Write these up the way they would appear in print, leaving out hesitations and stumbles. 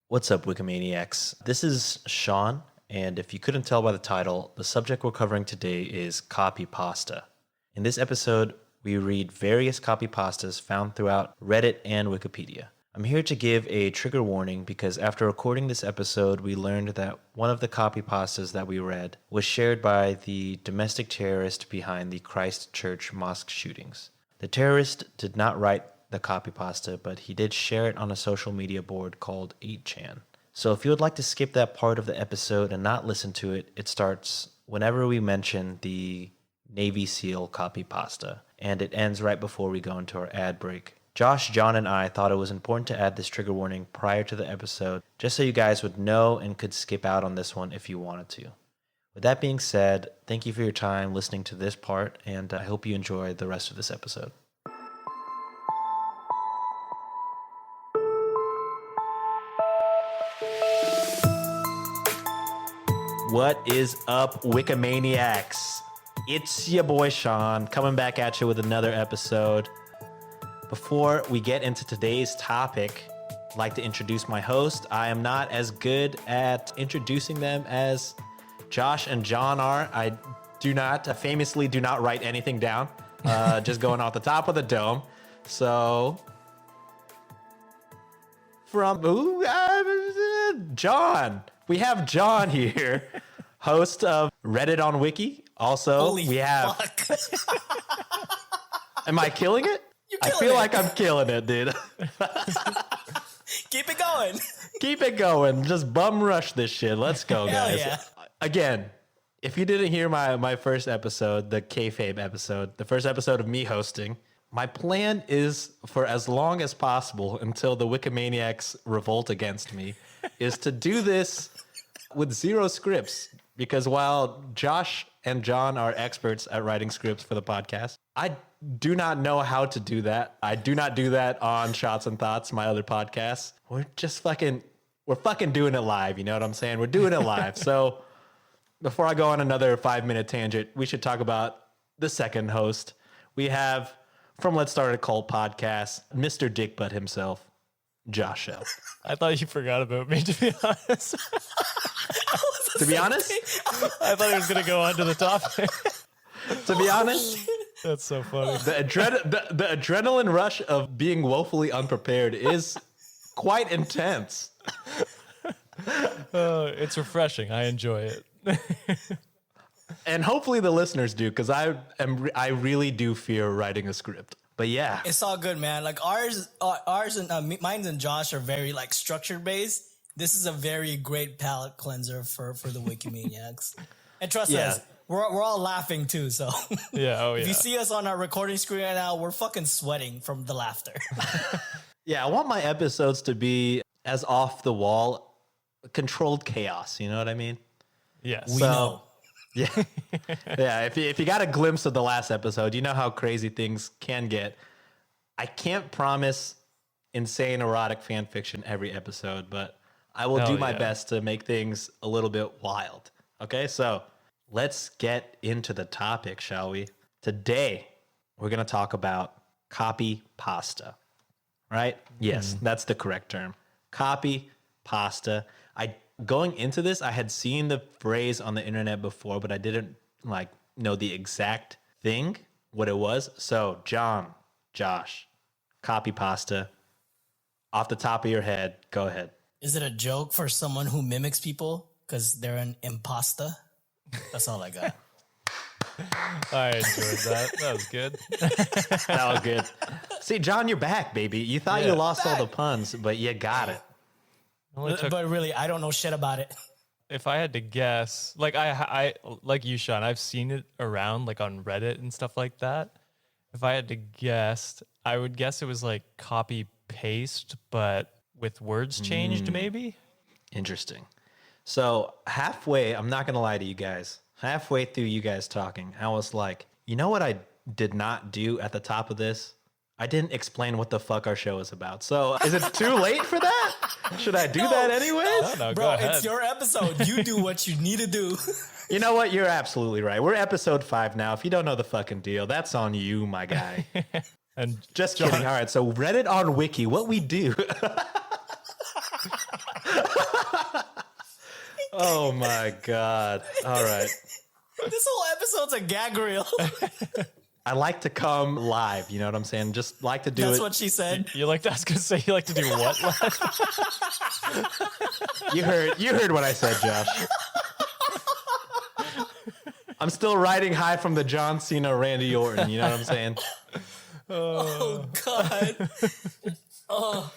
What's up, Wikimaniacs? This is Sean, and if you couldn't tell by the title, the subject we're covering today is copypasta. In this episode, we read various copypastas found throughout Reddit and Wikipedia. I'm here to give a trigger warning because after recording this episode, we learned that one of the copypastas that we read was shared by the domestic terrorist behind the Christchurch mosque shootings. The terrorist did not write the copypasta, but he did share it on a social media board called 8chan. So if you would like to skip that part of the episode and not listen to it, it starts whenever we mention the Navy SEAL copypasta, and it ends right before we go into our ad break. Josh, John, and I thought it was important to add this trigger warning prior to the episode, just so you guys would know and could skip out on this one if you wanted to. With that being said, thank you for your time listening to this part, and I hope you enjoy the rest of this episode. What is up, Wikimaniacs? It's your boy Sean coming back at you with another episode. Before we get into today's topic, I'd like to introduce my host. I am not as good at introducing them as Josh and John are. I famously do not write anything down, just going off the top of the dome. So, John. We have John here, host of Reddit on Wiki. Also, we have. Am I killing it? I feel like I'm killing it, dude. Keep it going. Keep it going. Just bum rush this shit. Let's go, guys. Yeah. Again, if you didn't hear my first episode, the kayfabe episode, the first episode of me hosting, my plan is for as long as possible until the Wikimaniacs revolt against me, is to do this with zero scripts. Because while Josh and John are experts at writing scripts for the podcast, I do not know how to do that. I do not do that on Shots and Thoughts, my other podcast. We're fucking doing it live. You know what I'm saying? We're doing it live. So before I go on another 5-minute tangent, we should talk about the second host. We have, from Let's Start a Cult podcast, Mr. Dickbutt himself, Josh L. I thought you forgot about me, to be honest. To be honest? I thought he was going to go on to the topic. To be honest, That's so funny. the adrenaline rush of being woefully unprepared is quite intense. It's refreshing. I enjoy it. And hopefully the listeners do, because I really do fear writing a script. But yeah, It's all good, man. Like ours and mine and Josh are very like structured based. This is a very great palate cleanser for the Wikimaniacs. And trust us, we're all laughing too. So Yeah. Oh, yeah. if you see us on our recording screen right now, we're fucking sweating from the laughter. yeah, I want my episodes to be as off the wall, controlled chaos. You know what I mean? Yes. We know. Yeah, yeah. If you got a glimpse of the last episode, you know how crazy things can get. I can't promise insane erotic fan fiction every episode, but I will do my best to make things a little bit wild. Okay, so let's get into the topic, shall we? Today, we're going to talk about copypasta, right? Yes, that's the correct term. Copypasta. Going into this, I had seen the phrase on the internet before, but I didn't know the exact thing, what it was. So, John, Josh, copypasta, off the top of your head, go ahead. Is it a joke for someone who mimics people because they're an imposter? That's all I got. I enjoyed that. That was good. That was good. See, John, you're back, baby. You thought you lost all the puns, but you got it. But really, I don't know shit about it. If I had to guess, like I like you, Sean, I've seen it around like on Reddit and stuff like that. If I had to guess, I would guess it was like copy paste, but with words changed, maybe. Interesting. So halfway, I'm not going to lie to you guys, halfway through you guys talking, I was like, you know what I did not do at the top of this? I didn't explain what the fuck our show is about. So is it too late for that? Should I do that anyways? No, go Bro, ahead. it's your episode. You do what you need to do. You know what? You're absolutely right. We're episode 5 now. If you don't know the fucking deal, that's on you, my guy. And Just kidding. All right. So Reddit on Wiki, what we do. Oh my God. All right. This whole episode's a gag reel. I like to come live. You know what I'm saying? Just like to do That's it. what she said. You like to, I was gonna say, you like to do what? You heard what I said, Josh. I'm still riding high from the John Cena, Randy Orton. You know what I'm saying? Oh God. Oh,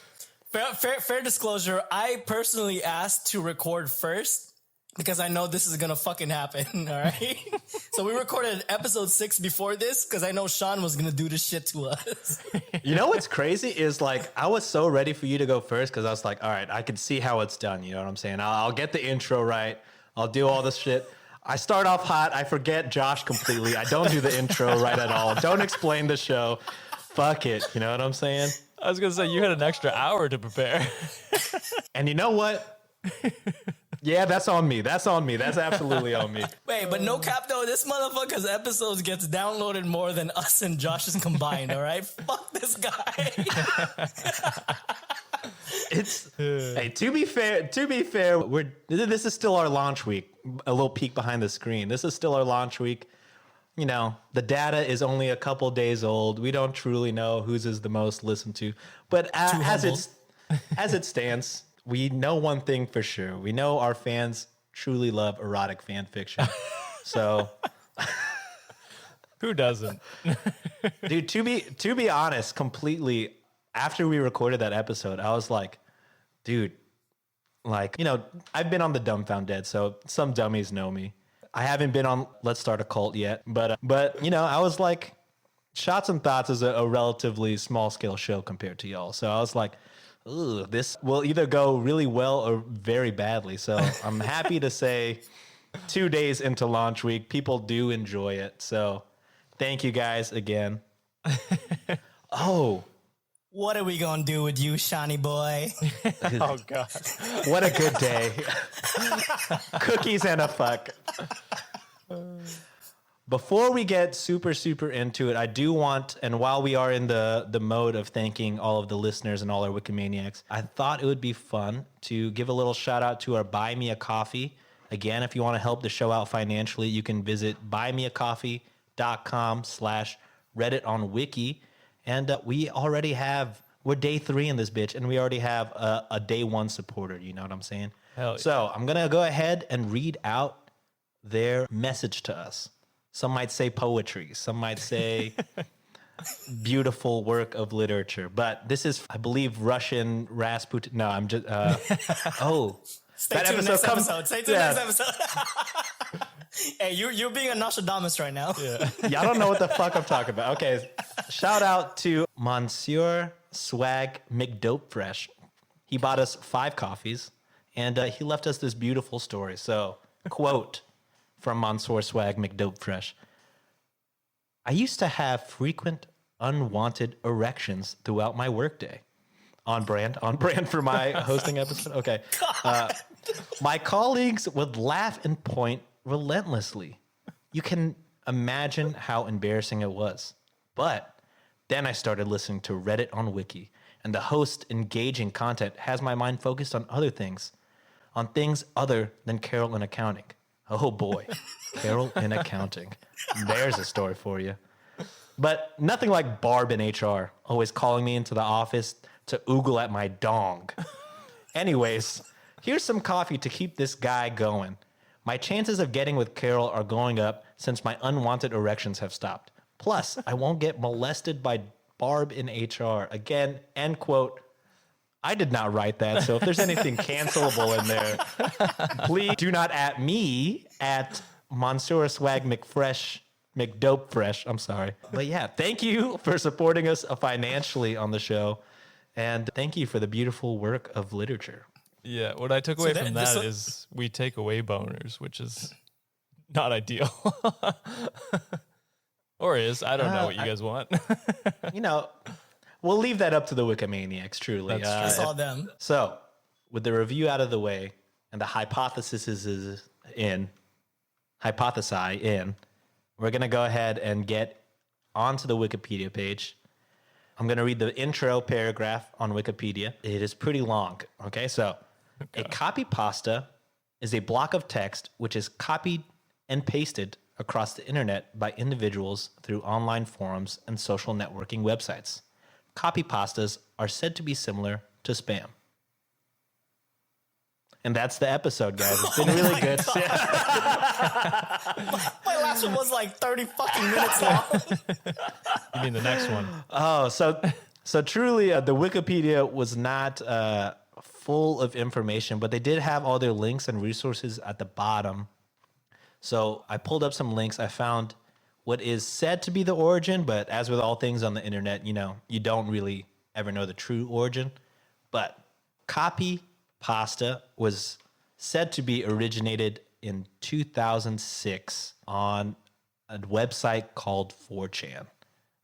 fair disclosure. I personally asked to record first because I know this is gonna fucking happen. All right. So we recorded episode 6 before this because I know Sean was gonna do this shit to us. You know what's crazy is like I was so ready for you to go first because I was like, all right, I can see how it's done. You know what I'm saying? I'll get the intro right. I'll do all this shit. I start off hot. I forget Josh completely. I don't do the intro right at all. Don't explain the show. Fuck it. You know what I'm saying? I was gonna say you had an extra hour to prepare. And you know what? Yeah, that's on me. That's on me. That's absolutely on me. Wait, but no cap though. This motherfucker's episodes gets downloaded more than us and Josh's combined. All right, fuck this guy. It's hey. To be fair, this is still our launch week. A little peek behind the screen. This is still our launch week. You know, the data is only a couple days old. We don't truly know whose is the most listened to. But as it stands, we know one thing for sure. We know our fans truly love erotic fan fiction. So, Who doesn't? dude, to be honest, completely. After we recorded that episode, I was like, dude, like, you know, I've been on the Dumbfound Dead, so some dummies know me. I haven't been on Let's Start a Cult yet, but you know, I was like, Shots and Thoughts is a relatively small scale show compared to y'all. So I was like, ooh, this will either go really well or very badly. So I'm happy to say 2 days into launch week, people do enjoy it. So thank you guys again. Oh, What are we gonna do with you, Shani boy? Oh God. what a good day. Cookies and a fuck. Before we get super into it, I do want, and while we are in the mode of thanking all of the listeners and all our Wikimaniacs, I thought it would be fun to give a little shout out to our Buy Me a Coffee. Again, if you want to help the show out financially, you can visit buymeacoffee.com/Reddit on Wiki. And we're day 3 in this bitch, and we already have a day 1 supporter. You know what I'm saying? Hell yeah. So I'm going to go ahead and read out their message to us. Some might say poetry. Some might say beautiful work of literature. But this is, I believe, Russian Rasputin. No, I'm just, Stay tuned next episode. Stay tuned next episode. Hey, you're being a Nostradamus right now. Yeah. Yeah, I don't know what the fuck I'm talking about. Okay, shout out to Monsieur Swag McDopefresh. He bought us 5 coffees, and he left us this beautiful story. So, quote from Monsieur Swag McDopefresh. I used to have frequent unwanted erections throughout my workday. On brand for my hosting episode. Okay. My colleagues would laugh and point relentlessly. You can imagine how embarrassing it was. But then I started listening to Reddit on Wiki, and the host engaging content has my mind focused on other things, on things other than Carol in accounting. Oh boy, Carol in accounting. There's a story for you. But nothing like Barb in HR, always calling me into the office to oogle at my dong. Anyways, here's some coffee to keep this guy going. My chances of getting with Carol are going up since my unwanted erections have stopped. Plus, I won't get molested by Barb in HR. Again, end quote. I did not write that, so if there's anything cancelable in there, please do not at me, at Monsieur Swag McDopefresh. I'm sorry. But yeah, thank you for supporting us financially on the show. And thank you for the beautiful work of literature. Yeah, what I took away from that is we take away boners, which is not ideal. Or is. I don't know what you guys want. You know, we'll leave that up to the Wikimaniacs, truly. That's all them. So, with the review out of the way and the hypothesize in, we're going to go ahead and get onto the Wikipedia page. I'm going to read the intro paragraph on Wikipedia. It is pretty long. Okay, so A copypasta is a block of text which is copied and pasted across the internet by individuals through online forums and social networking websites. Copypastas are said to be similar to spam. And that's the episode, guys. It's been really good. My last one was like 30 fucking minutes long. You mean the next one? Oh, so truly, the Wikipedia was not full of information, but they did have all their links and resources at the bottom. So I pulled up some links. I found what is said to be the origin, but as with all things on the internet, you don't really ever know the true origin. But copypasta was said to be originated in 2006 on a website called 4chan.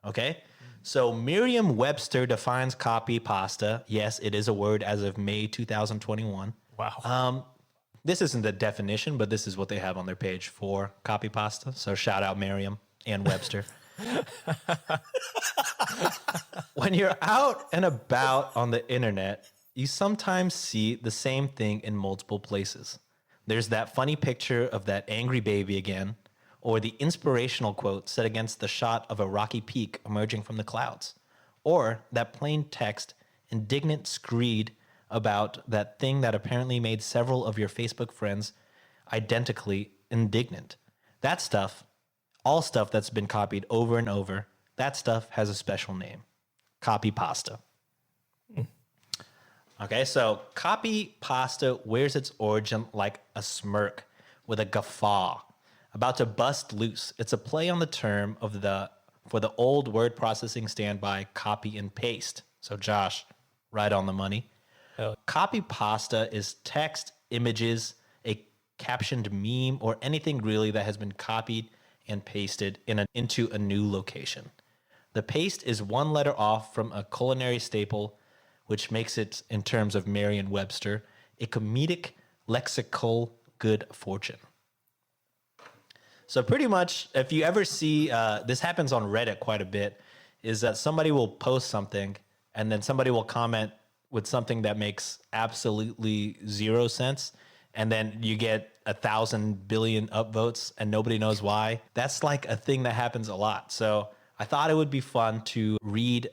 Okay? So Merriam-Webster defines copypasta. Yes, it is a word as of May 2021. Wow. This isn't the definition, but this is what they have on their page for copypasta. So shout out Merriam and Webster. When you're out and about on the internet, you sometimes see the same thing in multiple places. There's that funny picture of that angry baby again, or the inspirational quote set against the shot of a rocky peak emerging from the clouds, or that plain text, indignant screed about that thing that apparently made several of your Facebook friends identically indignant. That stuff, all stuff that's been copied over and over, that stuff has a special name. Copypasta. Okay, so copypasta wears its origin like a smirk with a guffaw about to bust loose. It's a play on the term for the old word processing standby copy and paste. So Josh, right on the money. Copypasta is text, images, a captioned meme, or anything really that has been copied and pasted into a new location. The paste is one letter off from a culinary staple, which makes it, in terms of Merriam-Webster, a comedic lexical good fortune. So pretty much, if you ever see, this happens on Reddit quite a bit, is that somebody will post something and then somebody will comment with something that makes absolutely zero sense, and then you get 1,000 billion upvotes and nobody knows why. That's like a thing that happens a lot. So I thought it would be fun to read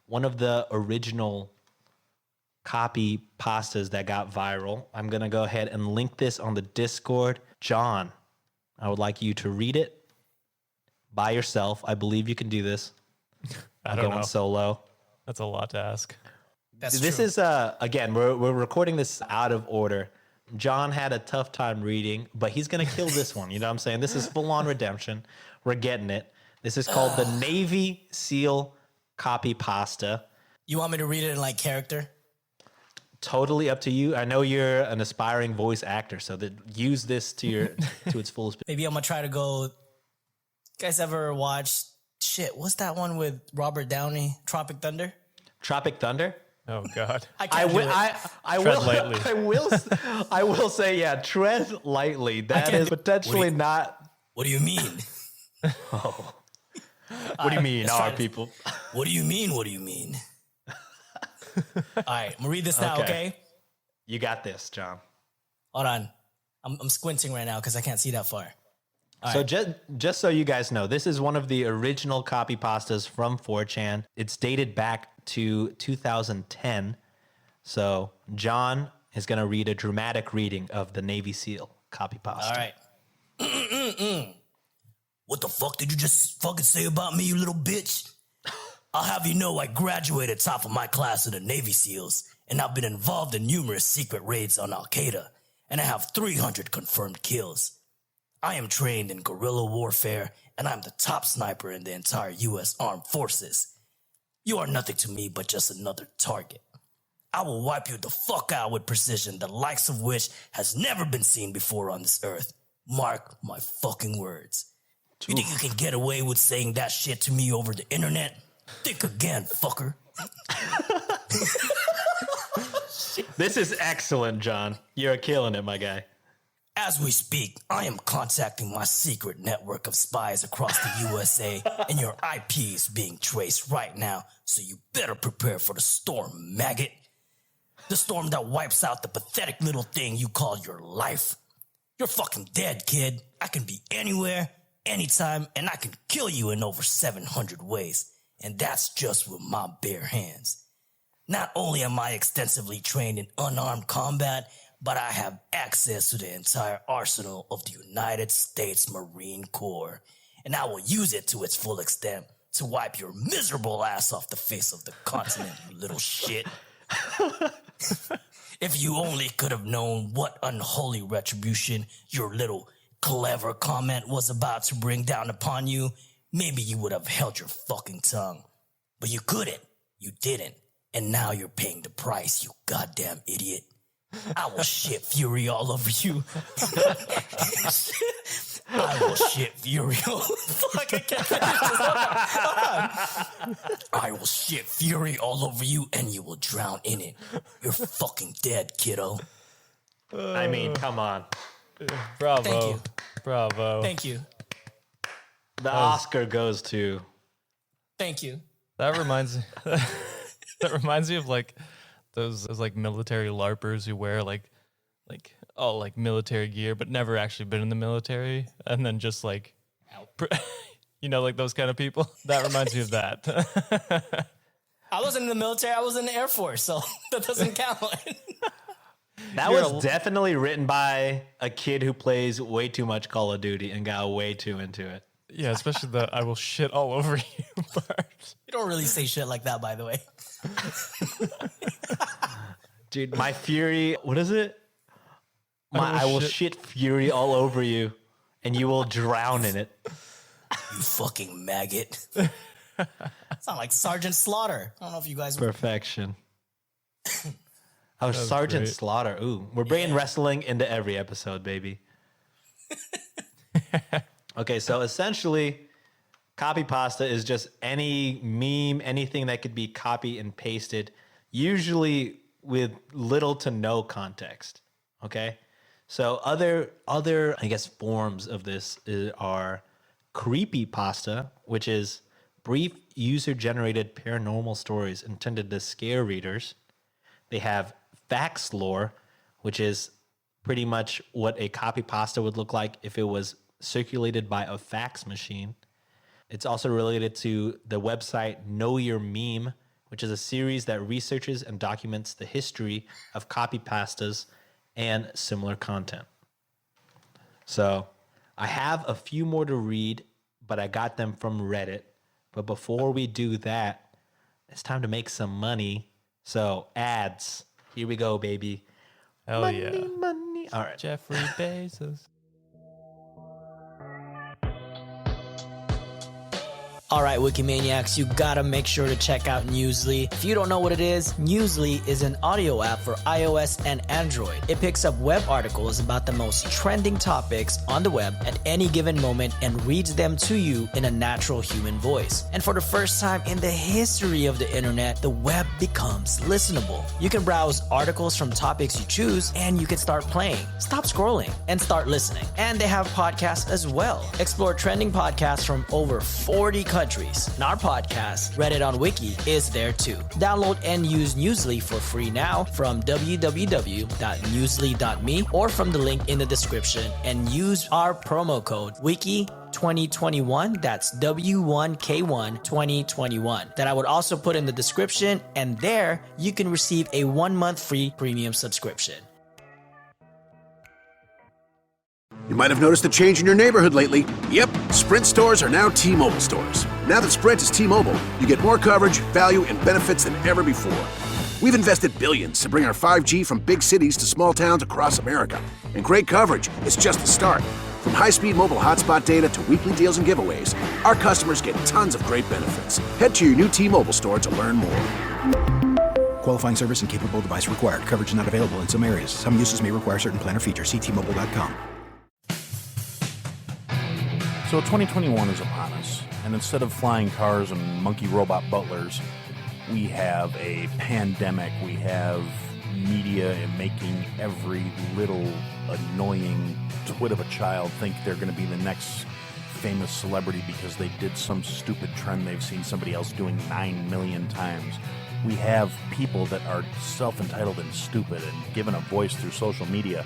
one of the original copy pastas that got viral. I'm going to go ahead and link this on the Discord. John, I would like you to read it by yourself. I believe you can do this. I don't know. Solo. That's a lot to ask. This is again, we're recording this out of order. John had a tough time reading, but he's gonna kill this one. You know what I'm saying? This is full on redemption. We're getting it. This is called the Navy SEAL Copypasta. You want me to read it in like character? Totally up to you. I know you're an aspiring voice actor, so use this to its fullest. Maybe I'm gonna try to go. You guys ever watch what's that one with Robert Downey? Tropic Thunder? Tropic Thunder? Oh God! I will say, yeah, tread lightly. That is potentially not. What do you mean? Oh. What do you mean, our people? What do you mean? What do you mean? All right, I'm gonna read this now, okay? You got this, John. Hold on. I'm squinting right now because I can't see that far. So just so you guys know, this is one of the original copypastas from 4chan. It's dated back to 2010. So John is going to read a dramatic reading of the Navy SEAL copypasta. All right. What the fuck did you just fucking say about me, you little bitch? I'll have you know I graduated top of my class of the Navy SEALs, and I've been involved in numerous secret raids on Al-Qaeda, and I have 300 confirmed kills. I am trained in guerrilla warfare, and I'm the top sniper in the entire U.S. Armed Forces. You are nothing to me but just another target. I will wipe you the fuck out with precision, the likes of which has never been seen before on this earth. Mark my fucking words. You think you can get away with saying that shit to me over the internet? Think again, fucker. This is excellent, John. You're killing it, my guy. As we speak, I am contacting my secret network of spies across the USA, and your IP is being traced right now, so you better prepare for the storm, maggot. The storm that wipes out the pathetic little thing you call your life. You're fucking dead, kid. I can be anywhere, anytime, and I can kill you in over 700 ways. And that's just with my bare hands. Not only am I extensively trained in unarmed combat, but I have access to the entire arsenal of the United States Marine Corps. And I will use it to its full extent to wipe your miserable ass off the face of the continent, you little shit. If you only could have known what unholy retribution your little clever comment was about to bring down upon you, maybe you would have held your fucking tongue. But you couldn't. You didn't. And now you're paying the price, you goddamn idiot. I will shit fury all over you. I will shit fury all Fuck, I can't finish this. Hold on. I will shit fury all over you and you will drown in it. You're fucking dead, kiddo. I mean, come on. Bravo. Thank you. Bravo. Thank you. The Oscar goes to... Thank you. That reminds me of like those like military LARPers who wear like military gear but never actually been in the military and then just like like those kind of people. That reminds me of that. I wasn't in the military, I was in the Air Force, so that doesn't count. That was definitely written by a kid who plays way too much Call of Duty and got way too into it. Yeah, especially the "I will shit all over you" part. You don't really say shit like that, by the way. Dude, my fury, what is it? I will shit fury all over you and you will drown in it. You fucking maggot. Sound like Sergeant Slaughter. I don't know if you guys... Perfection. Oh, Sergeant great. Slaughter. Ooh, we're bringing wrestling into every episode, baby. Okay, so essentially, Copypasta is just any meme, anything that could be copy and pasted, usually with little to no context. Okay, so other I guess forms of this are creepypasta, which is brief user-generated paranormal stories intended to scare readers. They have fax lore, which is pretty much what a copypasta would look like if it was circulated by a fax machine. It's also related to the website Know Your Meme, which is a series that researches and documents the history of copypastas and similar content. So I have a few more to read, but I got them from Reddit. But before we do that, it's time to make some money. So ads. Here we go, baby. Hell money, yeah. Money. All right. Jeffrey Bezos. All right, Wikimaniacs, you gotta make sure to check out Newsly. If you don't know what it is, Newsly is an audio app for iOS and Android. It picks up web articles about the most trending topics on the web at any given moment and reads them to you in a natural human voice. And for the first time in the history of the internet, the web becomes listenable. You can browse articles from topics you choose and you can start playing. Stop scrolling and start listening. And they have podcasts as well. Explore trending podcasts from over 40 countries. And our podcast, Reddit on Wiki, is there too. Download and use Newsly for free now from www.newsly.me or from the link in the description and use our promo code WIKI2021, that's W1K1 2021, that I would also put in the description, and there you can receive a 1 month free premium subscription. You might have noticed a change in your neighborhood lately. Yep, Sprint stores are now T-Mobile stores. Now that Sprint is T-Mobile, you get more coverage, value, and benefits than ever before. We've invested billions to bring our 5G from big cities to small towns across America. And great coverage is just the start. From high-speed mobile hotspot data to weekly deals and giveaways, our customers get tons of great benefits. Head to your new T-Mobile store to learn more. Qualifying service and capable device required. Coverage not available in some areas. Some uses may require certain plan or features. See T-Mobile.com. So 2021 is upon us, and instead of flying cars and monkey robot butlers, we have a pandemic. We have media making every little annoying twit of a child think they're going to be the next famous celebrity because they did some stupid trend they've seen somebody else doing 9 million times. We have people that are self-entitled and stupid and given a voice through social media,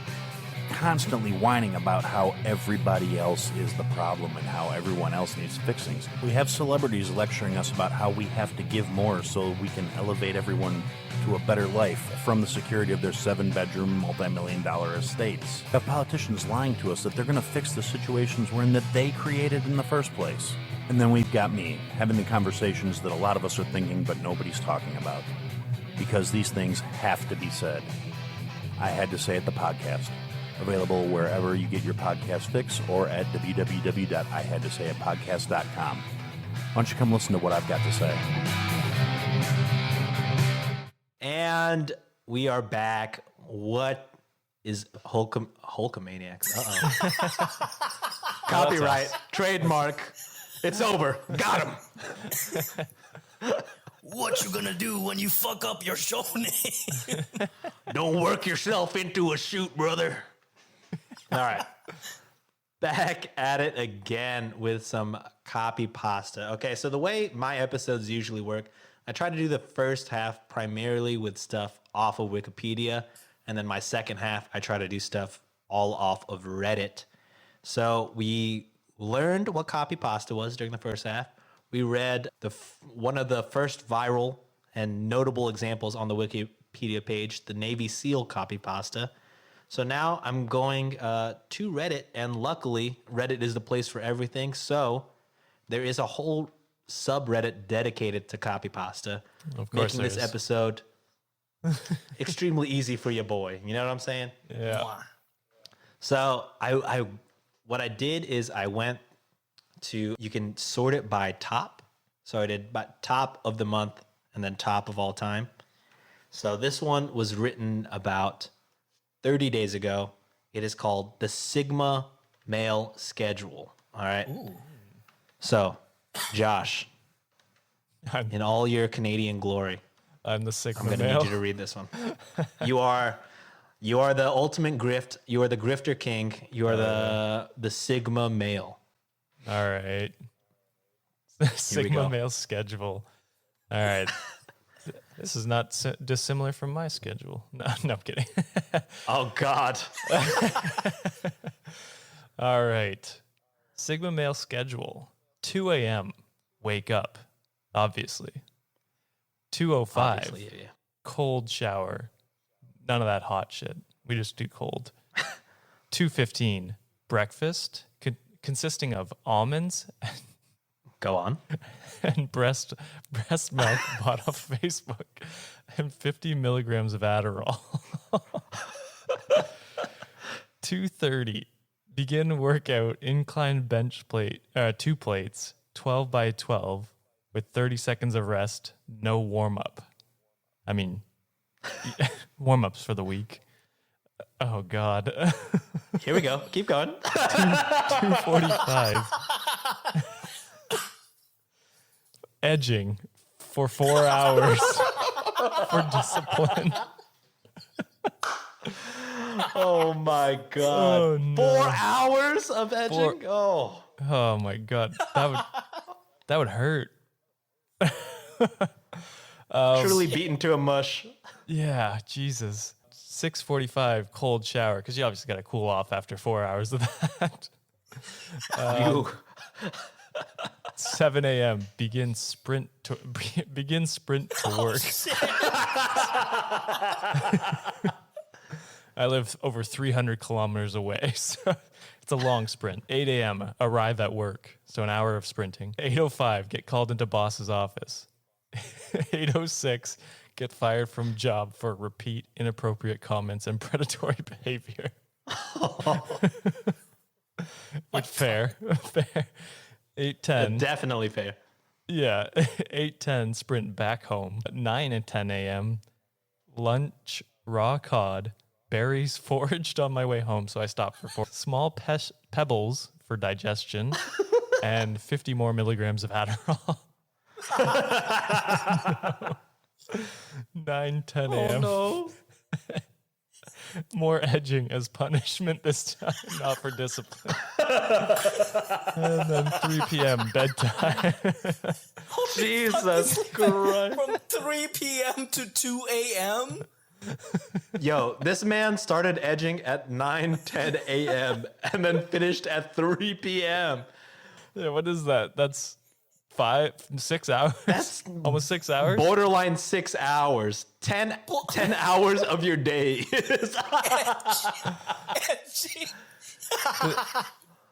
constantly whining about how everybody else is the problem and how everyone else needs fixings. We have celebrities lecturing us about how we have to give more so we can elevate everyone to a better life from the security of their 7-bedroom, multi-million-dollar estates. We have politicians lying to us that they're going to fix the situations we're in that they created in the first place. And then we've got me having the conversations that a lot of us are thinking but nobody's talking about. Because these things have to be said. I Had to Say It, the podcast. Available wherever you get your podcast fix or at www.ihadtosayitpodcast.com. Why don't you come listen to what I've got to say? And we are back. What is Hulkamaniacs? Uh-oh. Copyright, trademark. It's over. Got him. What you gonna do when you fuck up your show name? Don't work yourself into a shoot, brother. All right. Back at it again with some Copypasta. Okay, so the way my episodes usually work, I try to do the first half primarily with stuff off of Wikipedia, and then my second half, I try to do stuff all off of Reddit. So we learned what Copypasta was during the first half. We read one of the first viral and notable examples on the Wikipedia page, the Navy SEAL Copypasta. So now I'm going to Reddit, and luckily Reddit is the place for everything. So there is a whole subreddit dedicated to Copypasta, making this episode extremely easy for your boy. You know what I'm saying? Yeah. So what I did is I went to, you can sort it by top. So I did by top of the month and then top of all time. So this one was written about 30 days ago. It is called the Sigma Male Schedule. All right. Ooh. So, Josh, in all your Canadian glory, I'm the Sigma I'm going to need you to read this one. You are the ultimate grift. You are the grifter king. You are the Sigma male. All right. Sigma Male Schedule. All right. This is not dissimilar from my schedule. No, I'm kidding. Oh, God. All right. Sigma Male Schedule. 2 a.m. Wake up, obviously. 2:05. Obviously, yeah. Cold shower. None of that hot shit. We just do cold. 2:15. Breakfast consisting of almonds. Go on. And breast milk bought off Facebook and 50 milligrams of Adderall. 2:30, begin workout, incline bench plate, 2 plates, 12 by 12 with 30 seconds of rest, no warm up. I mean, warm ups for the week. Oh God. Here we go. Keep going. 2:45. Edging for 4 hours for discipline. Oh my God. Oh, no. 4 hours of edging? Oh my God. That would hurt. Truly beaten to a mush. Yeah, Jesus. 6:45 cold shower, because you obviously got to cool off after 4 hours of that. 7 a.m. Begin sprint to work. I live over 300 kilometers away, so it's a long sprint. 8 a.m. Arrive at work, so an hour of sprinting. 8:05 get called into boss's office. 8:06 get fired from job for repeat inappropriate comments and predatory behavior. Like fair. 8:10. Definitely fair. Yeah. 8:10 sprint back home. 9 and 10 a.m. lunch, raw cod, berries foraged on my way home, so I stopped for 4. Small pebbles for digestion, and 50 more milligrams of Adderall. 9, 10 a.m. Oh, no. More edging as punishment this time, not for discipline. And then 3 p.m. bedtime. Jesus Christ. From 3 p.m. to 2 a.m.? Yo, this man started edging at 9:10 a.m. and then finished at 3 p.m. Yeah, what is that? That's 6 hours? That's almost 6 hours? Borderline 6 hours. 10 hours of your day.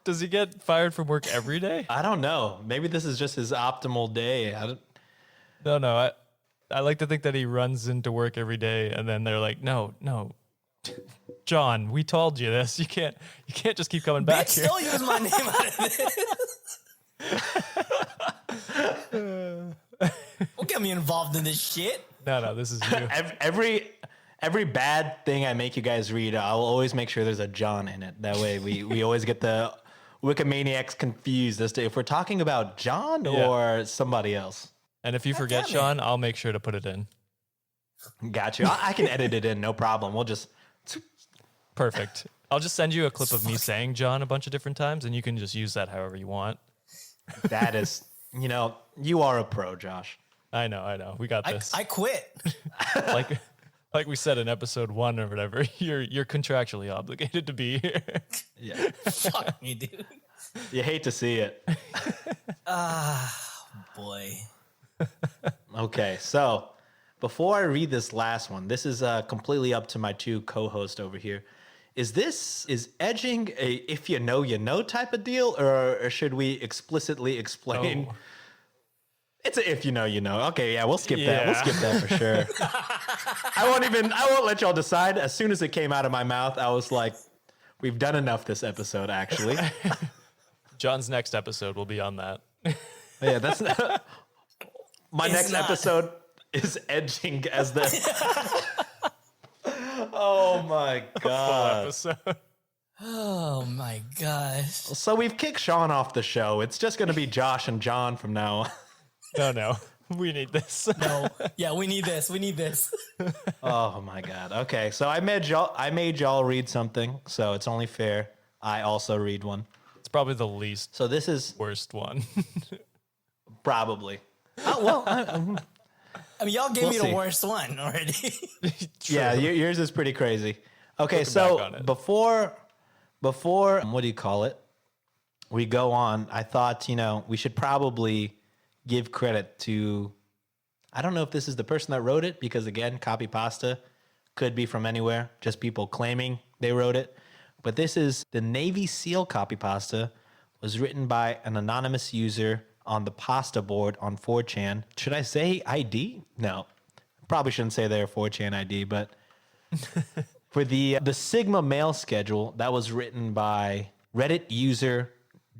Does he get fired from work every day? I don't know. Maybe this is just his optimal day. No. I like to think that he runs into work every day and then they're like, no, John, we told you this. You can't just keep coming back here. Still use my name out of this. Don't get me involved in this shit. No, this is you. Every bad thing I make you guys read, I'll always make sure there's a John in it. That way we always get the Wikimaniacs confused as to if we're talking about John or somebody else. And if you forget, Sean, I'll make sure to put it in. Got you. I can edit it in, no problem. We'll just... Perfect. I'll just send you a clip of me saying John a bunch of different times, and you can just use that however you want. That is, you are a pro, Josh. I know. We got this. I quit. Like we said in episode 1 or whatever, you're contractually obligated to be here. Yeah. Fuck me, dude. You hate to see it. Boy. Okay, so before I read this last one, this is completely up to my two co-hosts over here. Is edging a if you know type of deal, or should we explicitly explain? Oh. It's a if you know. Okay, yeah, we'll skip that. We'll skip that for sure. I won't let y'all decide. As soon as it came out of my mouth, I was like, we've done enough this episode, actually. John's next episode will be on that. Yeah, that's my next not. episode is edging as the. Oh my god! Episode. Oh my gosh. So we've kicked Sean off the show. It's just going to be Josh and John from now on. No. We need this. No. Yeah, we need this. Oh my god. Okay, so I made y'all read something, so it's only fair I also read one. It's probably the least So this is worst one. probably. I mean, y'all gave We'll me see. the worst one already. Yeah, yours is pretty crazy. Okay, Looking back so on it. before what do you call it? We go on. I thought, we should probably give credit to, I don't know if this is the person that wrote it, because again, Copypasta could be from anywhere, just people claiming they wrote it. But this is the Navy SEAL Copypasta, was written by an anonymous user on the pasta board on 4chan. Should I say ID? No, probably shouldn't say their 4chan ID, but for the Sigma mail schedule, that was written by Reddit user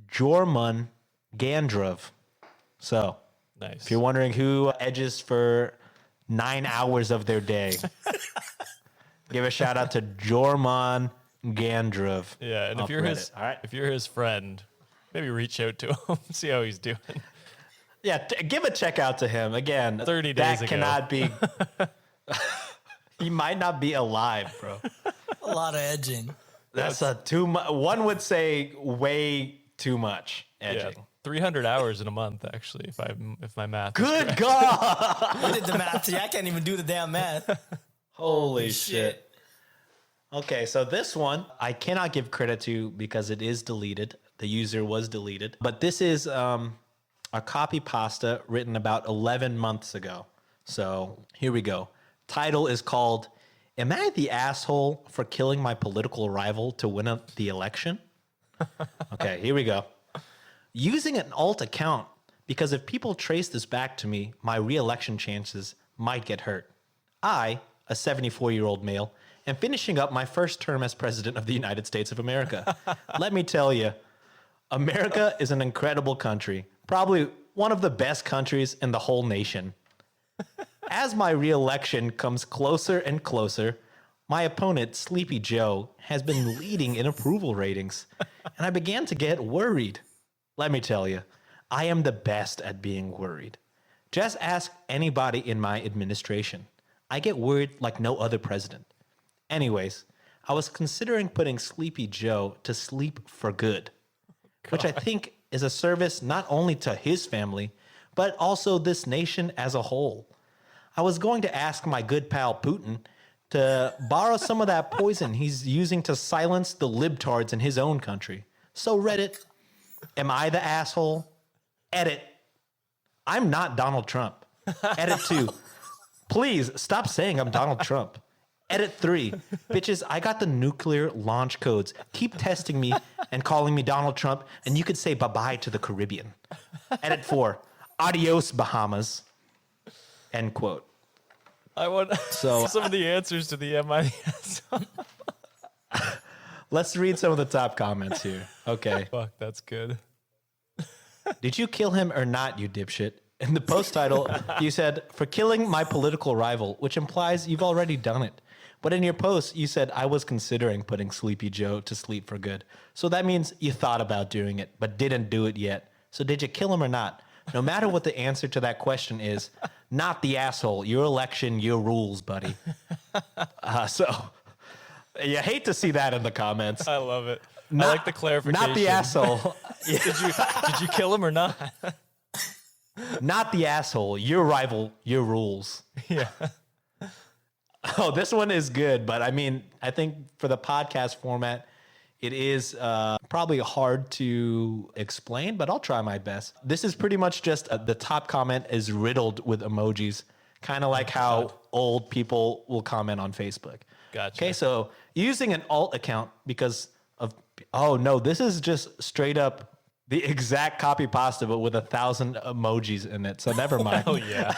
Jormun Gandrov. So, Nice. if you're wondering who edges for 9 hours of their day, give a shout out to Jormun Gandrov. Yeah, and off Reddit. All right. if you're his friend, maybe reach out to him, see how he's doing. Yeah, give a check out to him. Again, 30 days that ago. cannot be. He might not be alive, bro. A lot of edging. That's a too much. One would say way too much Yeah, edging. 300 hours in a month, actually, if my math is Good correct. God! I did the math. I can't even do the damn math. Holy shit. Okay, so this one I cannot give credit to because it is deleted. The user was deleted. But this is a copy pasta written about 11 months ago. So here we go. Title is called, "Am I the asshole for killing my political rival to win the election?" Okay, here we go. Using an alt account because if people trace this back to me, my re-election chances might get hurt. I, a 74-year-old male, am finishing up my first term as president of the United States of America. Let me tell you, America is an incredible country, probably one of the best countries in the whole nation. As my re-election comes closer and closer, my opponent, Sleepy Joe, has been leading in approval ratings, and I began to get worried. Let me tell you, I am the best at being worried. Just ask anybody in my administration. I get worried like no other president. Anyways, I was considering putting Sleepy Joe to sleep for good. which I think is a service not only to his family, but also this nation as a whole. I was going to ask my good pal Putin to borrow some of that poison he's using to silence the libtards in his own country. So Reddit, am I the asshole? Edit. I'm not Donald Trump. Edit 2. Please stop saying I'm Donald Trump. Edit 3. Bitches, I got the nuclear launch codes. Keep testing me and calling me Donald Trump, and you could say bye-bye to the Caribbean. Edit 4. Adios, Bahamas. End quote. I want So- some of the answers to the MIS. Let's read some of the top comments here. Okay. Fuck, that's good. Did you kill him or not, you dipshit? In the post title, you said, for killing my political rival, which implies you've already done it. But in your post, you said, I was considering putting Sleepy Joe to sleep for good. So that means you thought about doing it, but didn't do it yet. So did you kill him or not? No matter what the answer to that question is, not the asshole. Your election, your rules, buddy. So you hate to see that in the comments. I love it. I like the clarification. Not the asshole. Did you kill him or not? Not the asshole. Your rival, your rules. Yeah. Oh, this one is good, but I mean, I think for the podcast format, it is probably hard to explain, but I'll try my best. This is pretty much just the top comment is riddled with emojis, kind of like how old people will comment on Facebook. Gotcha. Okay, so using an alt account because of, oh no, this is just straight up the exact copy pasta, but with 1,000 emojis in it. So never mind. Oh yeah.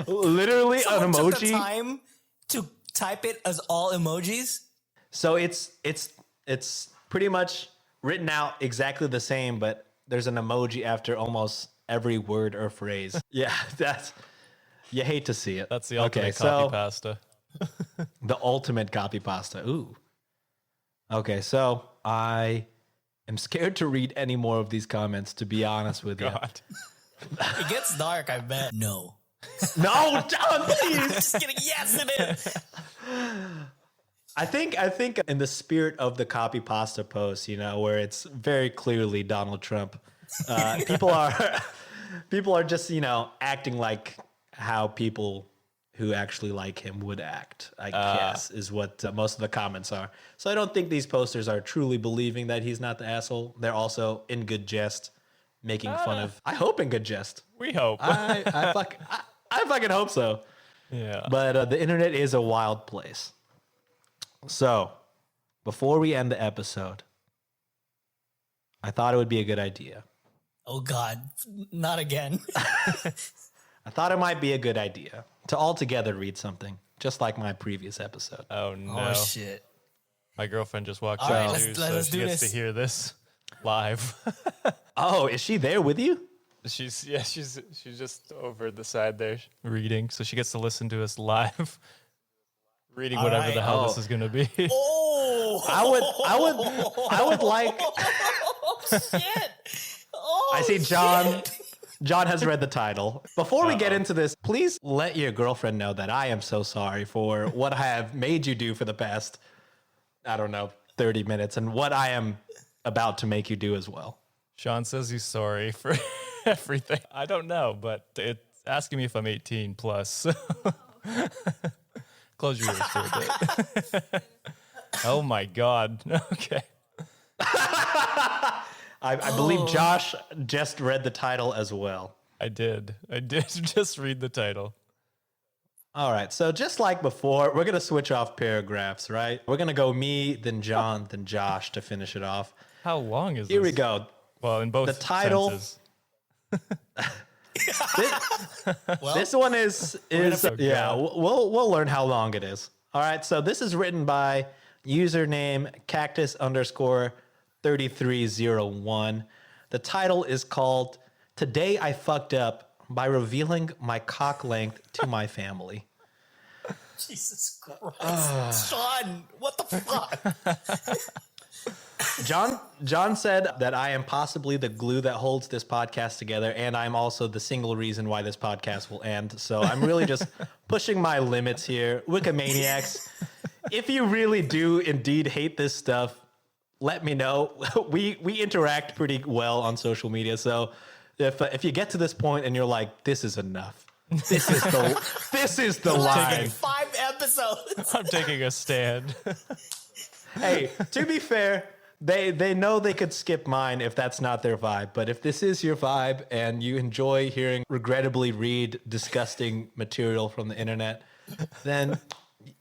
Literally Someone an took the emoji. time to type it as all emojis. So it's pretty much written out exactly the same, but there's an emoji after almost every word or phrase. Yeah, that's, you hate to see it. That's the ultimate Okay, copy so pasta. the ultimate copy pasta. Ooh. Okay, so I am scared to read any more of these comments, to be honest with you. God. It gets dark, I bet. No. No, John, please. Just kidding. Yes, it is. I think in the spirit of the copy pasta post, you know, where it's very clearly Donald Trump, people are just, you know, acting like how people who actually like him would act, I guess, is what most of the comments are. So I don't think these posters are truly believing that he's not the asshole. They're also in good jest, making fun of, I hope in good jest. We hope. I fucking hope so. Yeah. But the internet is a wild place. So, before we end the episode, I thought it would be a good idea. Oh, God. Not again. I thought it might be a good idea to all together read something, just like my previous episode. Oh no. Oh, shit. My girlfriend just walked All out right, too, let's so she do gets this. to hear this live. Oh, is she there with you? she's just over the side there reading, so she gets to listen to us live. Reading whatever right. the hell this Oh. is gonna be. Oh, I would like. shit. Oh, I see John. shit. John has read the title. Before we get into this, please let your girlfriend know that I am so sorry for what I have made you do for the past, I don't know, 30 minutes, and what I am about to make you do as well. Sean says he's sorry for everything. I don't know, but it's asking me if I'm 18 plus. So close your ears for a bit. Oh my God. Okay. I believe Josh just read the title as well. I did just read the title. All right, so just like before, we're going to switch off paragraphs, right? We're going to go me, then John, then Josh to finish it off. How long is Here this? we go. Well, in both The title- senses. This one is yeah, we'll learn how long it is. All right, so this is written by username cactus_3301. The title is called "Today I Fucked Up by Revealing My Cock Length to My Family." Jesus Christ. Sean, what the fuck? John said that I am possibly the glue that holds this podcast together, and I'm also the single reason why this podcast will end. So I'm really just pushing my limits here. Wikimaniacs, if you really do indeed hate this stuff, let me know. We interact pretty well on social media, so if you get to this point and you're like, this is enough, this is the line. 5 episodes. I'm taking a stand. Hey, to be fair, they know they could skip mine if that's not their vibe. But if this is your vibe and you enjoy hearing regrettably read disgusting material from the internet, then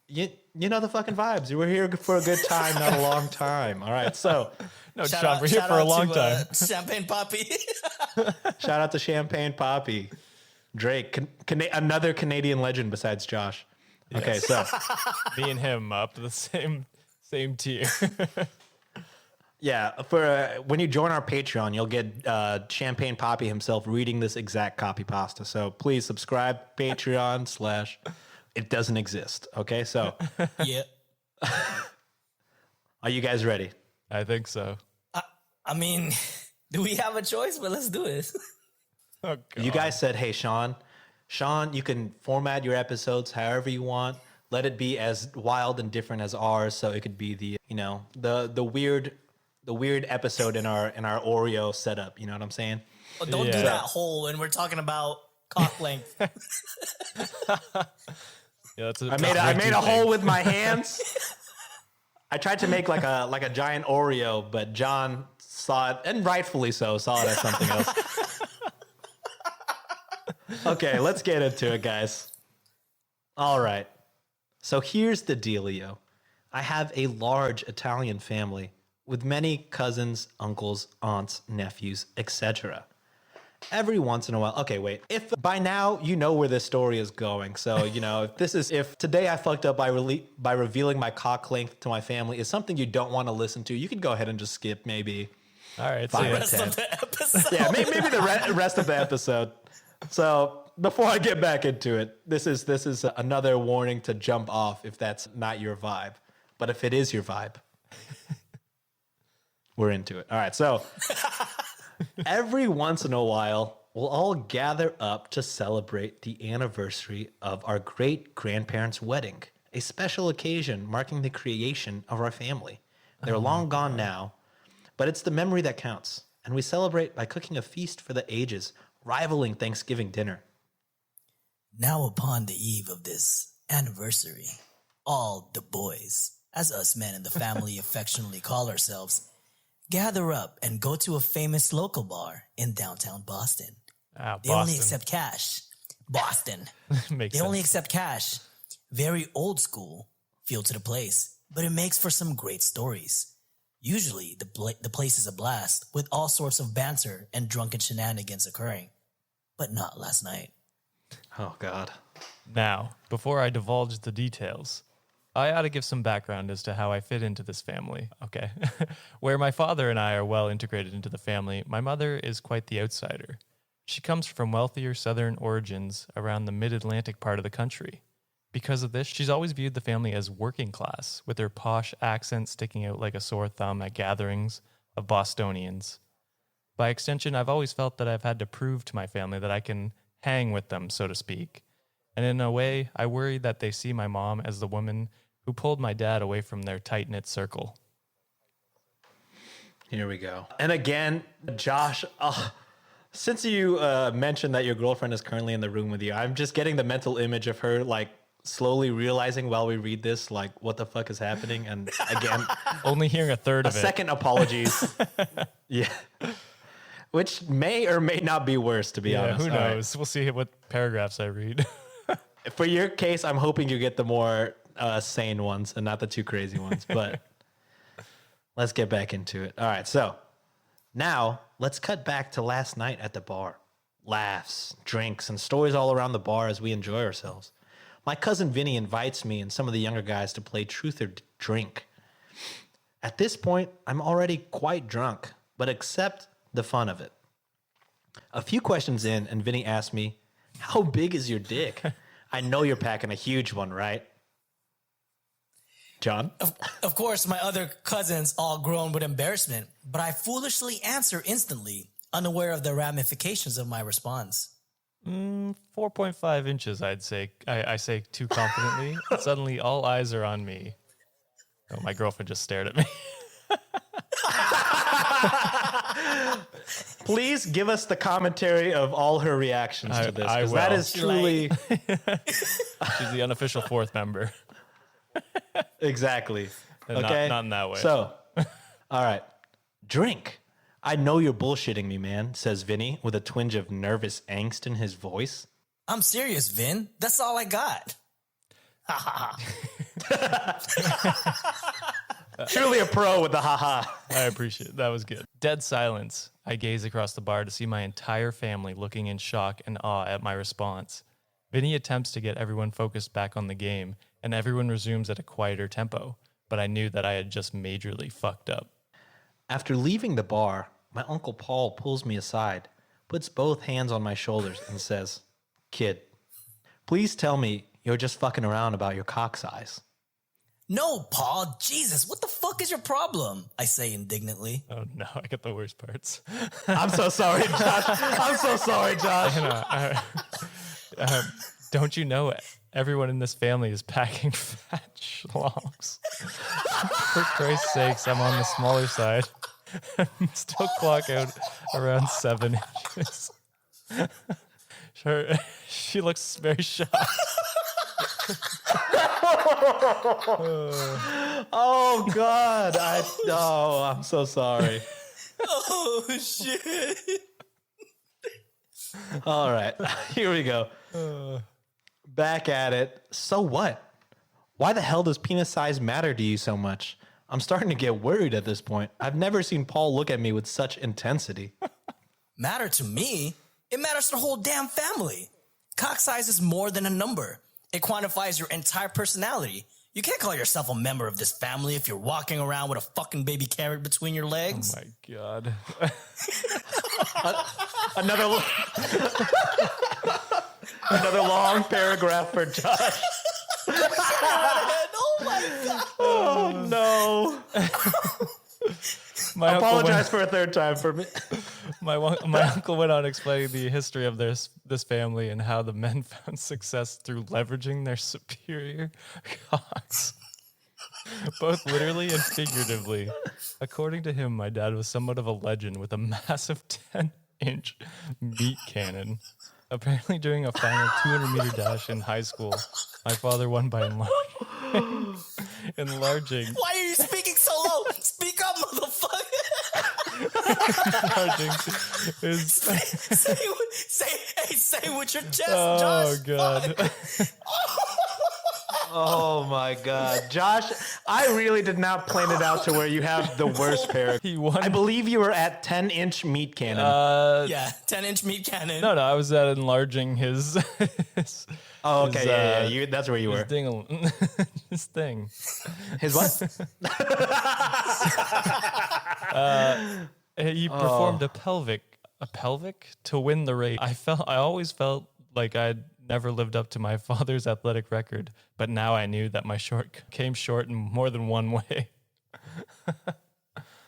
you know the fucking vibes. We're here for a good time, not a long time. All right, so No, Sean, we're here for a long time. Champagne Poppy. shout out to Champagne Poppy, Drake, another Canadian legend besides Josh. Okay, so Me and him up the same tier. yeah, for when you join our Patreon, you'll get Champagne Poppy himself reading this exact Copypasta. So please subscribe, Patreon / it doesn't exist. Okay, so Yeah. are you guys ready? I think so. I mean, do we have a choice? But let's do this. Oh, God. You guys said, hey, Sean, you can format your episodes however you want. Let it be as wild and different as ours, so it could be the weird episode in our Oreo setup. You know what I'm saying? Oh, don't do Yeah. that whole when we're talking about cock length. Yeah, that's I made a hole with my hands. I tried to make like a giant Oreo, but John saw it, and rightfully so, saw it as something else. Okay, let's get into it, guys. All right. So here's the dealio. I have a large Italian family with many cousins, uncles, aunts, nephews, etc. Every once in a while, okay, wait. If by now you know where this story is going, so if today I fucked up by revealing my cock length to my family is something you don't want to listen to, you can go ahead and just skip maybe All right, 5 or Rest 10. of the episode. Yeah, maybe the rest of the episode. So before I get back into it, this is another warning to jump off if that's not your vibe. But if it is your vibe, we're into it. All right, so every once in a while, we'll all gather up to celebrate the anniversary of our great-grandparents' wedding, a special occasion marking the creation of our family. They're long gone now, but it's the memory that counts, and we celebrate by cooking a feast for the ages, rivaling Thanksgiving dinner. Now upon the eve of this anniversary, all the boys, as us men in the family affectionately call ourselves, gather up and go to a famous local bar in downtown Boston. They only Boston. accept cash. Boston. Makes They sense. only accept cash. Very old school feel to the place, but it makes for some great stories. Usually, the place is a blast with all sorts of banter and drunken shenanigans occurring. But not last night. Oh, God. Now, before I divulge the details, I ought to give some background as to how I fit into this family. Okay. Where my father and I are well integrated into the family, my mother is quite the outsider. She comes from wealthier southern origins around the mid-Atlantic part of the country. Because of this, she's always viewed the family as working class, with her posh accent sticking out like a sore thumb at gatherings of Bostonians. By extension, I've always felt that I've had to prove to my family that I can hang with them, so to speak. And in a way, I worry that they see my mom as the woman who pulled my dad away from their tight-knit circle. Here we go. And again, Josh, since you mentioned that your girlfriend is currently in the room with you, I'm just getting the mental image of her, like, slowly realizing while we read this, like, what the fuck is happening. And again, Only hearing a third a of it. second apologies. Yeah. Which may or may not be worse, to be Yeah, honest. who All right. knows? We'll see what paragraphs I read. For your case, I'm hoping you get the more sane ones and not the too crazy ones. But let's get back into it. All right, so now let's cut back to last night at the bar. Laughs, drinks, and stories all around the bar as we enjoy ourselves. My cousin Vinny invites me and some of the younger guys to play Truth or Drink. At this point, I'm already quite drunk, but accept the fun of it. A few questions in, and Vinny asked me, "How big is your dick?" I know you're packing a huge one, right? John? Of course, my other cousins all groan with embarrassment, but I foolishly answer instantly, unaware of the ramifications of my response. 4.5 inches, I'd say. I say too confidently. Suddenly, all eyes are on me. Oh, my girlfriend just stared at me. Please give us the commentary of all her reactions to this. I 'Cause that will. is truly She's the unofficial fourth member. exactly. And Okay, not in that way. So, all right, drink. I know you're bullshitting me, man, says Vinny with a twinge of nervous angst in his voice. I'm serious, Vin. That's all I got. Truly a pro with the haha. I appreciate it. That was good. Dead silence. I gaze across the bar to see my entire family looking in shock and awe at my response. Vinny attempts to get everyone focused back on the game, and everyone resumes at a quieter tempo, but I knew that I had just majorly fucked up. After leaving the bar, my Uncle Paul pulls me aside, puts both hands on my shoulders, and says, "Kid, please tell me you're just fucking around about your cock size." No, Paul. Jesus, what the fuck is your problem? I say indignantly. Oh no, I got the worst parts. I'm so sorry, Josh. I'm so sorry, Josh. Don't you know it? Everyone in this family is packing fat schlongs. For Christ's sakes, I'm on the smaller side. Still clock out around 7 inches. Sure, she looks very shocked. Oh God! I'm so sorry. Oh, shit. All right, here we go. Back at it. So what? Why the hell does penis size matter to you so much? I'm starting to get worried at this point. I've never seen Paul look at me with such intensity. Matter to me? It matters to the whole damn family. Cock size is more than a number. It quantifies your entire personality. You can't call yourself a member of this family if you're walking around with a fucking baby carrot between your legs. Oh my God. Another long paragraph for Josh. Oh my God. Oh no! My uncle Apologize for a third time for me. My uncle went on explaining the history of this family and how the men found success through leveraging their superior cocks, both literally and figuratively. According to him, my dad was somewhat of a legend with a massive 10-inch meat cannon. Apparently, during a final 200-meter dash in high school, my father won by enlarging. Why are you speaking so low? Speak up, motherfucker. enlarging his. Say with your chest, Oh Josh. God. Oh my God, Josh! I really did not plan it out to where you have the worst paragraph. He won. I believe you were at 10-inch meat cannon. Yeah, 10-inch meat cannon. No, I was at enlarging his. Oh, okay, his, yeah. That's where you were. His thing. His what? He performed a pelvic to win the race. I always felt like I'd never lived up to my father's athletic record, but now I knew that my short came short in more than one way.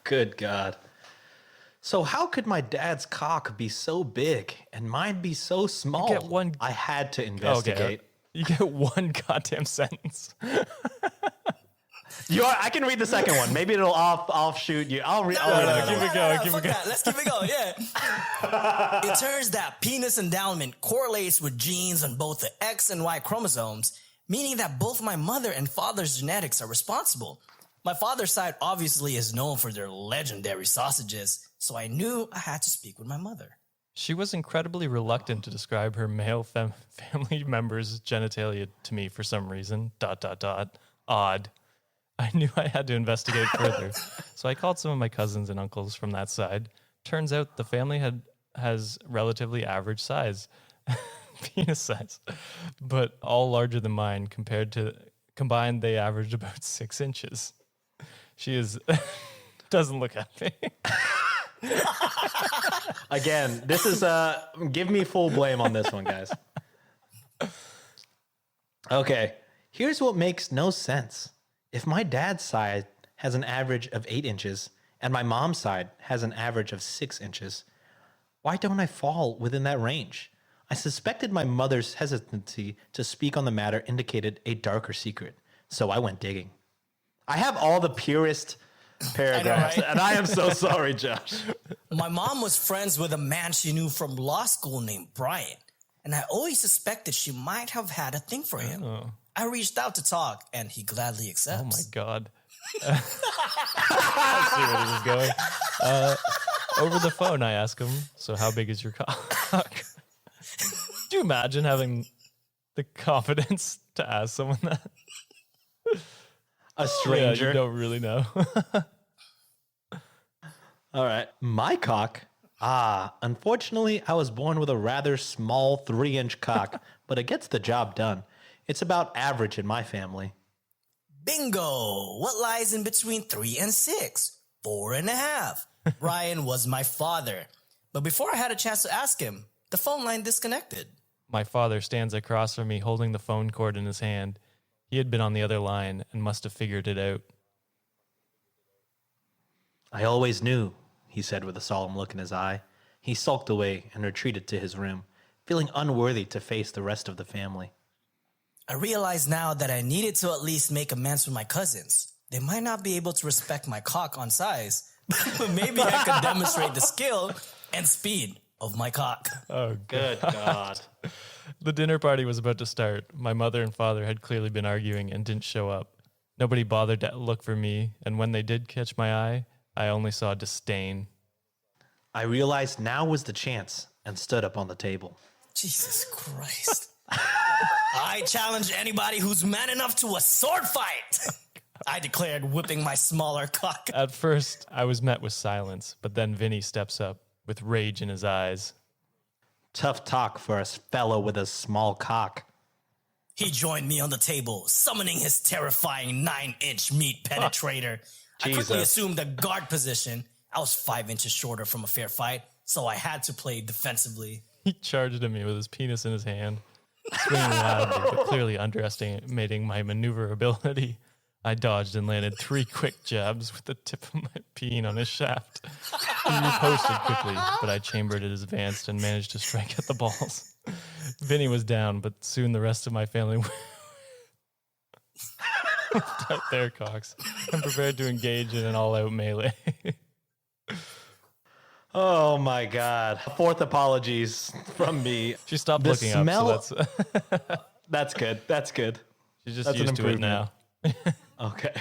Good God. So how could my dad's cock be so big and mine be so small? get one- I had to investigate. Okay, you get one goddamn sentence. I can read the second one. Maybe it'll offshoot you. I'll read. Keep it going. Fuck that. Let's keep it going. Yeah. It turns that penis endowment correlates with genes on both the X and Y chromosomes, meaning that both my mother and father's genetics are responsible. My father's side obviously is known for their legendary sausages, so I knew I had to speak with my mother. She was incredibly reluctant to describe her male family members' genitalia to me for some reason. ... Odd. I knew I had to investigate further, so I called some of my cousins and uncles from that side. Turns out the family has relatively average size, penis size, but all larger than mine. Combined, they averaged about 6 inches. She doesn't look at me. Again, this is give me full blame on this one, guys. Okay, here's what makes no sense. If my dad's side has an average of 8 inches and my mom's side has an average of 6 inches, why don't I fall within that range? I suspected my mother's hesitancy to speak on the matter indicated a darker secret, so I went digging. I have all the purest paragraphs. right? And I am so sorry, Josh. My mom was friends with a man she knew from law school named Brian, and I always suspected she might have had a thing for him. I reached out to talk, and he gladly accepts. Oh my God. I see where this is going. Over the phone, I ask him, so how big is your cock? Do you imagine having the confidence to ask someone that? A stranger. Yeah, you don't really know. All right. My cock. Unfortunately, I was born with a rather small 3-inch cock, but it gets the job done. It's about average in my family. Bingo! What lies in between 3 and 6? 4.5. Brian was my father. But before I had a chance to ask him, the phone line disconnected. My father stands across from me holding the phone cord in his hand. He had been on the other line and must have figured it out. I always knew, he said with a solemn look in his eye. He sulked away and retreated to his room, feeling unworthy to face the rest of the family. I realized now that I needed to at least make amends with my cousins. They might not be able to respect my cock on size, but maybe I could demonstrate the skill and speed of my cock. Oh, Good God. The dinner party was about to start. My mother and father had clearly been arguing and didn't show up. Nobody bothered to look for me, and when they did catch my eye, I only saw disdain. I realized now was the chance and stood up on the table. Jesus Christ. I challenge anybody who's man enough to a sword fight. I declared, whipping my smaller cock. At first, I was met with silence, but then Vinny steps up with rage in his eyes. Tough talk for a fellow with a small cock. He joined me on the table, summoning his terrifying 9-inch meat penetrator. I quickly Jesus. assumed the guard position. I was 5 inches shorter from a fair fight, so I had to play defensively. He charged at me with his penis in his hand, swinging loudly, but clearly underestimating my maneuverability. I dodged and landed 3 quick jabs with the tip of my peen on his shaft. He riposted quickly, but I chambered it as advanced and managed to strike at the balls. Vinny was down, but soon the rest of my family whipped out their cocks and prepared to engage in an all-out melee. Oh my God. 4th apologies from me. She stopped The looking smell- up, so that's That's good. That's good. she's just That's an used to it improvement. now. Okay.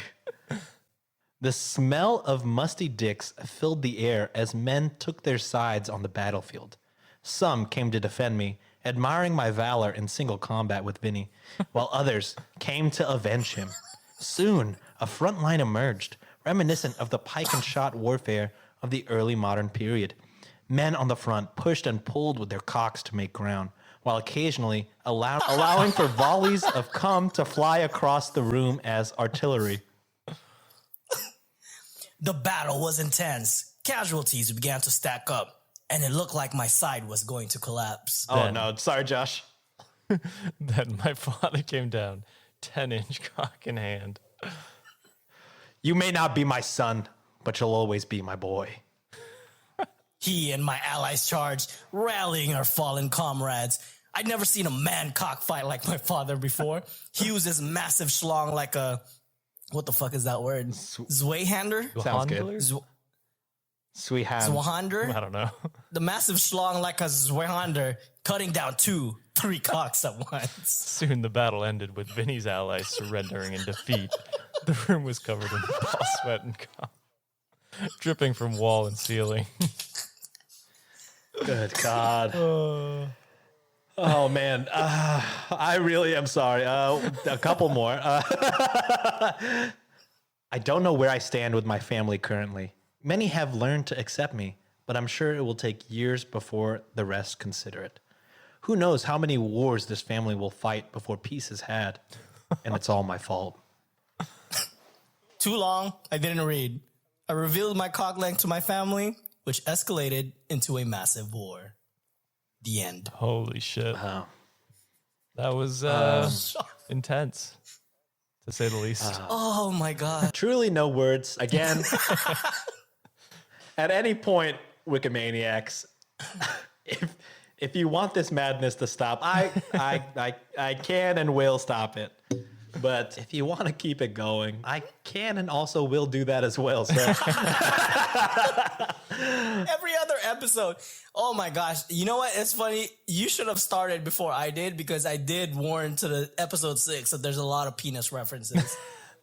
The smell of musty dicks filled the air as men took their sides on the battlefield. Some came to defend me, admiring my valor in single combat with Vinny, while others came to avenge him. Soon, a front line emerged, reminiscent of the pike and shot warfare of the early modern period. Men on the front pushed and pulled with their cocks to make ground, while occasionally allowing for volleys of cum to fly across the room as artillery. The battle was intense. Casualties began to stack up, and it looked like my side was going to collapse. Oh no, sorry, Josh. Then my father came down, 10-inch cock in hand. You may not be my son, but you'll always be my boy. He and my allies charged, rallying our fallen comrades. I'd never seen a man cockfight like my father before. He used his massive schlong like a... What the fuck is that word? Zweihander? Sounds good. Handler? Sweet ham. Zwahander? I don't know. The massive schlong like a Zweihander, cutting down 2-3 cocks at once. Soon the battle ended with Vinny's allies surrendering in defeat. The room was covered in ball sweat and cum, dripping from wall and ceiling. Good God. Oh, man. I really am sorry. A couple more. I don't know where I stand with my family currently. Many have learned to accept me, but I'm sure it will take years before the rest consider it. Who knows how many wars this family will fight before peace is had, and it's all my fault. Too long, I didn't read. I revealed my cock length to my family, which escalated into a massive war. The end. Holy shit. Wow. That was intense, to say the least. Oh my God. Truly no words. Again, at any point, Wikimaniacs, if you want this madness to stop, I can and will stop it. But if you want to keep it going, I can and also will do that as well. So Every other episode. Oh my gosh. You know what? It's funny. You should have started before I did because I did warn to the episode 6 that there's a lot of penis references.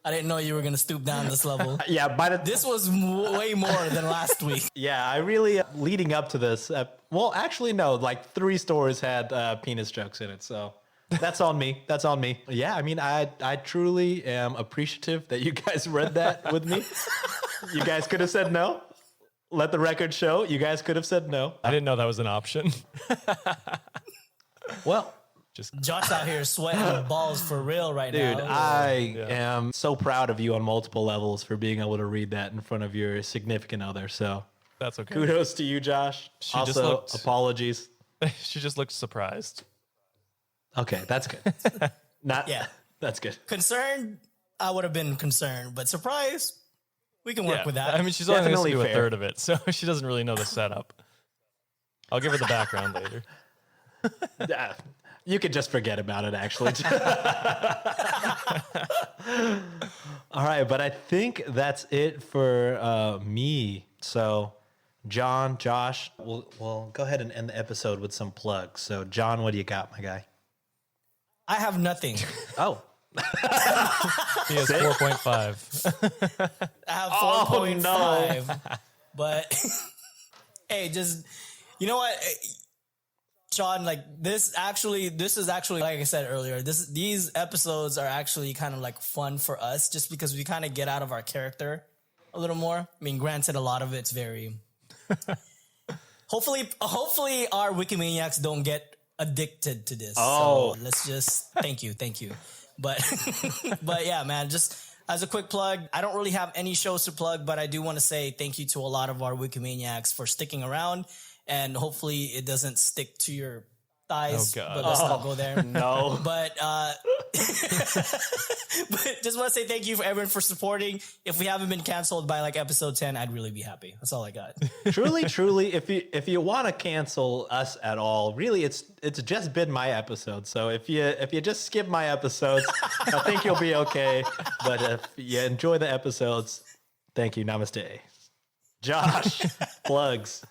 I didn't know you were going to stoop down this level. yeah, This was way more than last week. yeah, I really, leading up to this, well, actually, no, like 3 stores had penis jokes in it. So that's on me. That's on me. Yeah, I mean, I truly am appreciative that you guys read that with me. You guys could have said no. Let the record show. You guys could have said no. I didn't know that was an option. Well, Josh out here sweating balls for real right dude, now. I am so proud of you on multiple levels for being able to read that in front of your significant other. So That's okay. kudos to you, Josh. She just also, looked- apologies. She just looked surprised. Okay, that's good. Yeah. That's good. Concerned, I would have been concerned, but surprise, we can work with that. I mean, she's only going Definitely to do a fair. third of it, so she doesn't really know the setup. I'll give her the background later. You could just forget about it, actually. All right, but I think that's it for me. So, John, Josh, we'll go ahead and end the episode with some plugs. So, John, what do you got, my guy? I have nothing. Oh, He has 4.5. I have Oh, 4.5. But hey, just you know what, Sean, like this is actually like I said earlier, these episodes are actually kind of like fun for us just because we kind of get out of our character a little more. I mean, granted, a lot of it's very hopefully our Wikimaniacs don't get addicted to this. Oh. So let's just thank you. But but yeah, man, just as a quick plug, I don't really have any shows to plug, but I do want to say thank you to a lot of our Wikimaniacs for sticking around, and hopefully it doesn't stick to your thighs. Oh, God. But let's not go there. no. But but just want to say thank you for everyone for supporting. If we haven't been canceled by like episode 10, I'd really be happy. That's all I got. truly, if you want to cancel us at all, really, it's just been my episode. So if you just skip my episodes, I think you'll be okay. But if you enjoy the episodes, thank you. Namaste. Josh, plugs.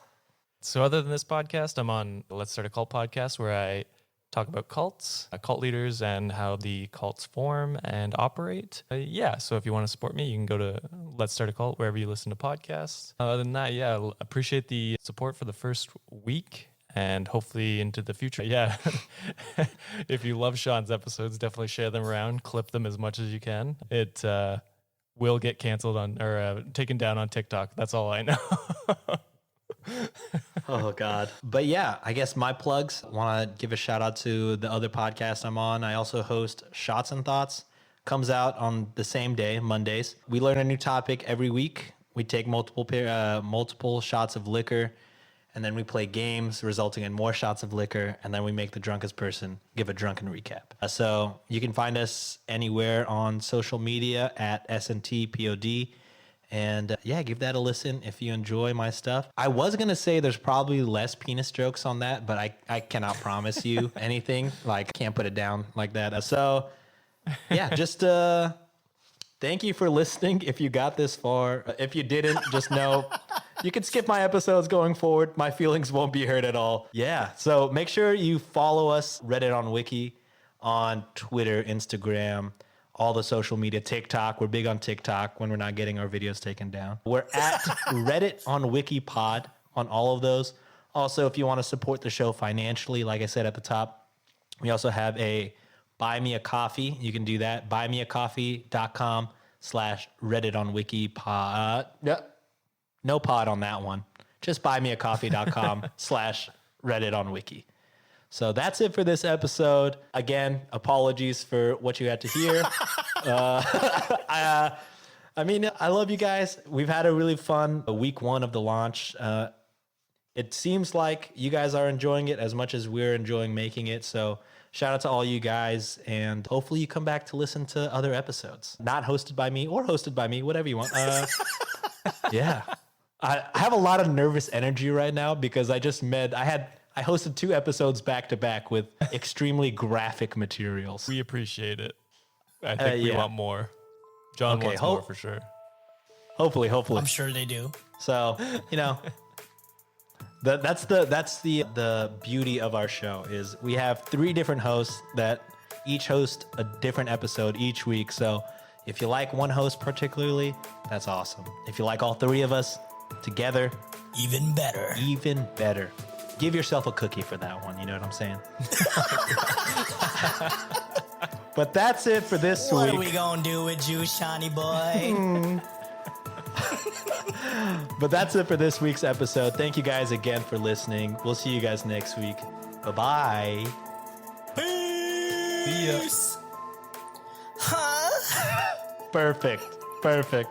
So other than this podcast, I'm on the Let's Start a Cult podcast where I talk about cults, cult leaders, and how the cults form and operate. So if you want to support me, you can go to Let's Start a Cult wherever you listen to podcasts. Other than that, appreciate the support for the first week and hopefully into the future. Yeah, if you love Sean's episodes, definitely share them around, clip them as much as you can. It will get canceled or taken down on TikTok. That's all I know. Oh, God. But yeah, I guess my plugs, want to give a shout out to the other podcast I'm on. I also host Shots and Thoughts. Comes out on the same day, Mondays. We learn a new topic every week. We take multiple shots of liquor, and then we play games resulting in more shots of liquor, and then we make the drunkest person give a drunken recap. So you can find us anywhere on social media at SNTPOD. And give that a listen if you enjoy my stuff. I was going to say there's probably less penis jokes on that, but I cannot promise you anything. Like, can't put it down like that. So, yeah, just thank you for listening if you got this far. If you didn't, just know you can skip my episodes going forward. My feelings won't be hurt at all. Yeah, so make sure you follow us, Reddit on Wiki, on Twitter, Instagram, all the social media, TikTok. We're big on TikTok when we're not getting our videos taken down. We're at Reddit on Wikipod on all of those. Also, if you want to support the show financially, like I said at the top, we also have a Buy Me a Coffee. You can do that. buymeacoffee.com/Reddit on Wikipod. Yep. No pod on that one. Just buymeacoffee.com/Reddit on Wiki. So that's it for this episode. Again, apologies for what you had to hear. I love you guys. We've had a really fun week 1 of the launch. It seems like you guys are enjoying it as much as we're enjoying making it. So shout out to all you guys. And hopefully you come back to listen to other episodes. Not hosted by me or hosted by me, whatever you want. Yeah. I have a lot of nervous energy right now because I hosted 2 episodes back to back with extremely graphic materials. We appreciate it. I think we yeah. want more. John Okay, wants more for sure. Hopefully. I'm sure they do. So, that's the beauty of our show is we have 3 different hosts that each host a different episode each week. So if you like one host particularly, that's awesome. If you like all 3 of us together, Even better. even better. Give yourself a cookie for that one. You know what I'm saying? But that's it for this What week. are we gonna do with you, Shawnee boy? But that's it for this week's episode. Thank you guys again for listening. We'll see you guys next week. Bye-bye. Peace. Huh? Perfect.